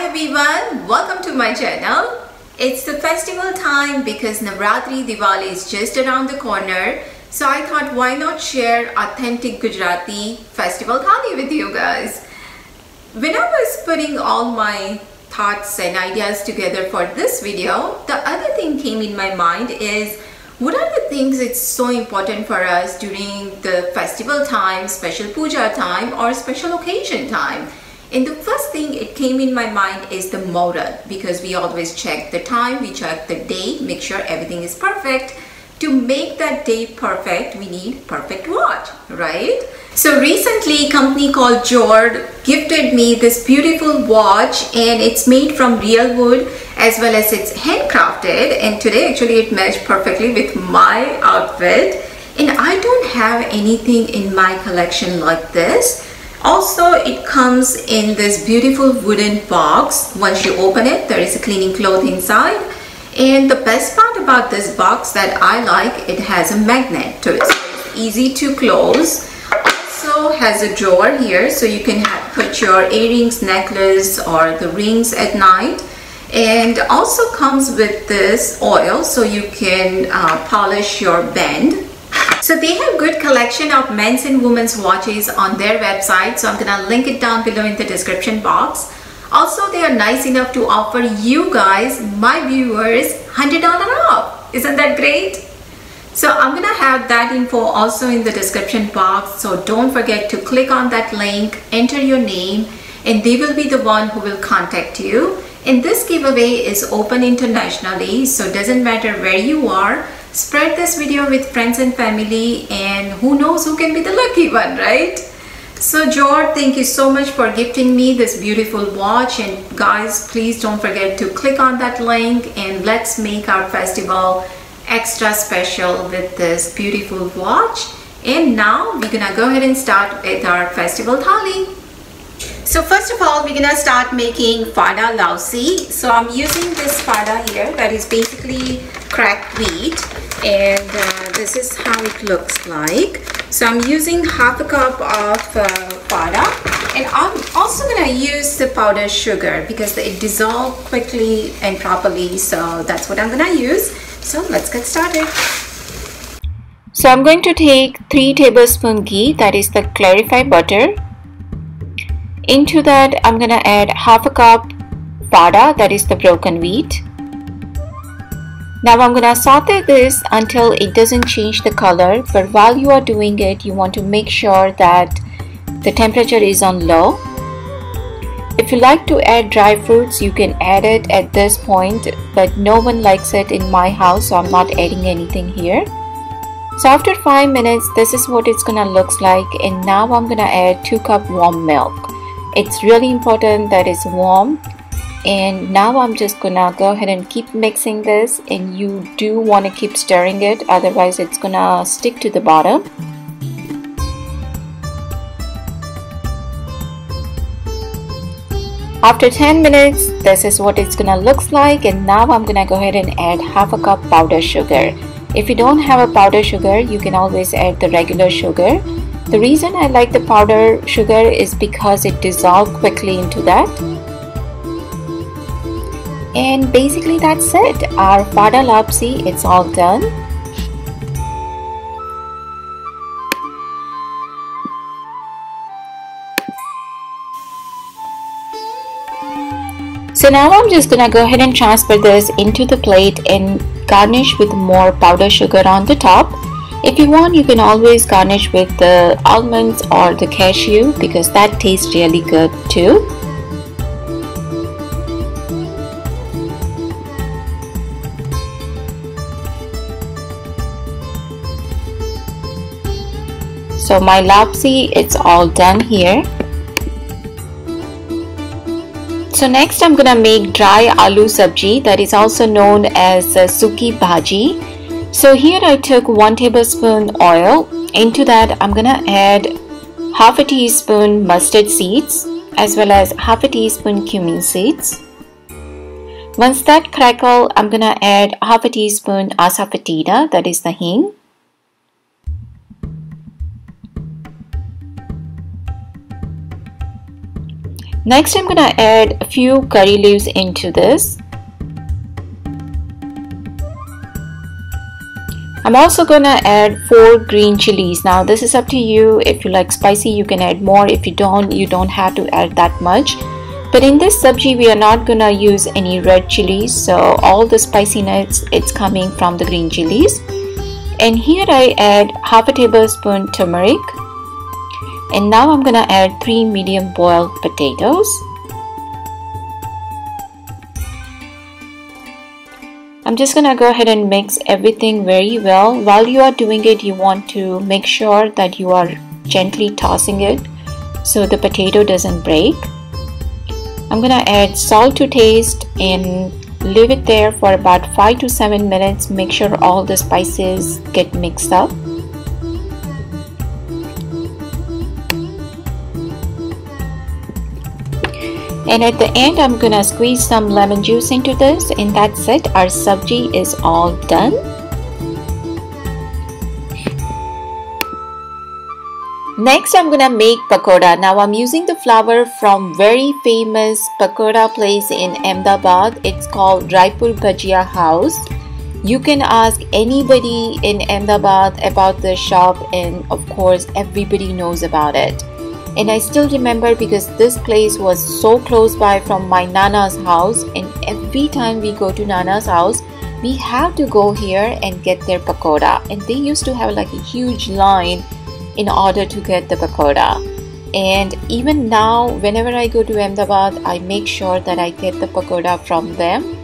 everyone, welcome to my channel. It's the festival time because Navratri Diwali is just around the corner. So I thought why not share authentic Gujarati festival Thali with you guys. When I was putting all my thoughts and ideas together for this video, the other thing came in my mind is what are the things it's so important for us during the festival time, special puja time or special occasion time. And the first thing it came in my mind is the muhurat, because we always check the time, we check the day, make sure everything is perfect. To make that day perfect, we need perfect watch, right? So recently, a company called Jord gifted me this beautiful watch, and it's made from real wood as well as it's handcrafted. And today actually it matched perfectly with my outfit. And I don't have anything in my collection like this. Also, it comes in this beautiful wooden box. Once you open it, there is a cleaning cloth inside. And the best part about this box that I like, it has a magnet to it. So it's easy to close. Also has a drawer here, so you can put your earrings, necklace or the rings at night. And also comes with this oil, so you can polish your band. So they have good collection of men's and women's watches on their website. So I'm gonna link it down below in the description box. Also, they are nice enough to offer you guys, my viewers, $100 off. Isn't that great? So I'm gonna have that info also in the description box. So don't forget to click on that link, enter your name, and they will be the one who will contact you. And this giveaway is open internationally, so it doesn't matter where you are. Spread this video with friends and family, and who knows who can be the lucky one, right? So Jord, thank you so much for gifting me this beautiful watch. And guys, please don't forget to click on that link and let's make our festival extra special with this beautiful watch. And now we're gonna go ahead and start with our festival thali. So first of all, we're gonna start making fada lausi. So I'm using this fada here, that is basically cracked wheat, and this is how it looks like. So I'm using half a cup of fada, and I'm also gonna use the powdered sugar because it dissolves quickly and properly. So that's what I'm gonna use. So let's get started. So I'm going to take 3 tablespoons ghee, that is the clarified butter. Into that, I'm gonna add half a cup fada, that is the broken wheat. Now I'm gonna saute this until it doesn't change the color, but while you are doing it, you want to make sure that the temperature is on low. If you like to add dry fruits, you can add it at this point, but no one likes it in my house, so I'm not adding anything here. So after 5 minutes, this is what it's gonna look like, and now I'm gonna add 2 cups warm milk. It's really important that it's warm. And now I'm just gonna go ahead and keep mixing this, and you do want to keep stirring it, otherwise it's gonna stick to the bottom. After 10 minutes, this is what it's gonna look like, and now I'm gonna go ahead and add half a cup powdered sugar. If you don't have a powdered sugar, you can always add the regular sugar. The reason I like the powdered sugar is because it dissolves quickly into that. And basically that's it. Our fada lapsi, it's all done. So now I'm just gonna go ahead and transfer this into the plate and garnish with more powdered sugar on the top. If you want, you can always garnish with the almonds or the cashew because that tastes really good too. So my lapsi, it's all done here. So next I'm gonna make dry aloo sabji, that is also known as suki bhaji. So here I took 1 tablespoon oil. Into that I'm gonna add half a teaspoon mustard seeds as well as half a teaspoon cumin seeds. Once that crackle, I'm gonna add half a teaspoon asafoetida, that is the hing. Next, I'm gonna add a few curry leaves into this. I'm also gonna add 4 green chilies. Now this is up to you. If you like spicy, you can add more. If you don't have to add that much. But in this sabji, we are not gonna use any red chilies, so all the spiciness, it's coming from the green chilies. And here I add half a tablespoon turmeric. And now I'm gonna add 3 medium boiled potatoes. I'm just gonna go ahead and mix everything very well. While you are doing it, you want to make sure that you are gently tossing it so the potato doesn't break. I'm gonna add salt to taste and leave it there for about 5 to 7 minutes. Make sure all the spices get mixed up. And at the end, I'm gonna squeeze some lemon juice into this, and that's it. Our sabji is all done. Next, I'm gonna make pakoda. Now I'm using the flour from very famous pakoda place in Ahmedabad. It's called Raipur Bhajia House. You can ask anybody in Ahmedabad about the shop, and of course everybody knows about it. And I still remember because this place was so close by from my Nana's house, and every time we go to Nana's house, we have to go here and get their pakoda. And they used to have like a huge line in order to get the pakoda. And even now, whenever I go to Ahmedabad, I make sure that I get the pakoda from them.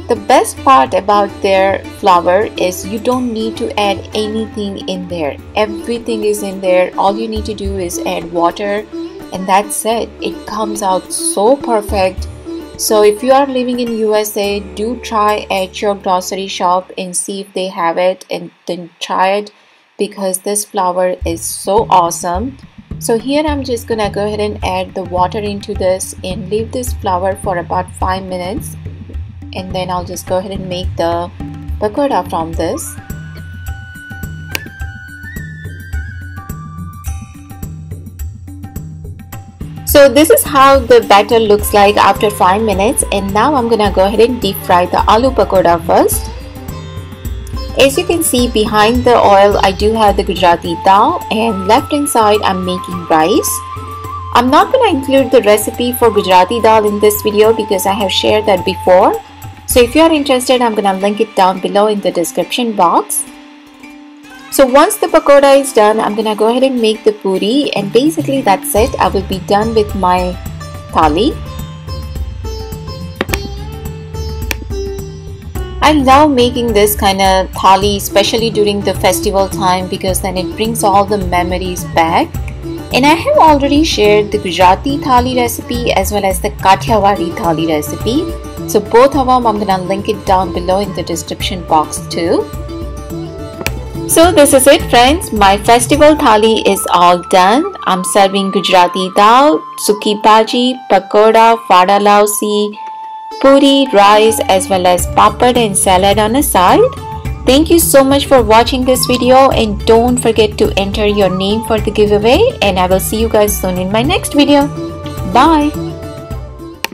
The best part about their flour is you don't need to add anything in there. Everything is in there. All you need to do is add water, and that's it. It comes out so perfect. So if you are living in USA, do try at your grocery shop and see if they have it, and then try it, because this flour is so awesome. So here I'm just gonna go ahead and add the water into this and leave this flour for about 5 minutes, and then I'll just go ahead and make the pakoda from this. So this is how the batter looks like after 5 minutes, and now I'm gonna go ahead and deep fry the aloo pakoda first. As you can see behind the oil, I do have the Gujarati dal, and left hand side I'm making rice. I'm not going to include the recipe for Gujarati dal in this video because I have shared that before. So if you are interested, I'm going to link it down below in the description box. So once the pakoda is done, I'm going to go ahead and make the puri, and basically that's it. I will be done with my thali. I love making this kind of thali, especially during the festival time, because then it brings all the memories back. And I have already shared the Gujarati thali recipe as well as the Kathiawadi thali recipe. So both of them I'm gonna link it down below in the description box too. So this is it, friends. My festival thali is all done. I'm serving Gujarati dal, suki bhaji, pakoda, fada lausi, puri, rice as well as papad and salad on the side. Thank you so much for watching this video, and don't forget to enter your name for the giveaway, and I will see you guys soon in my next video. Bye.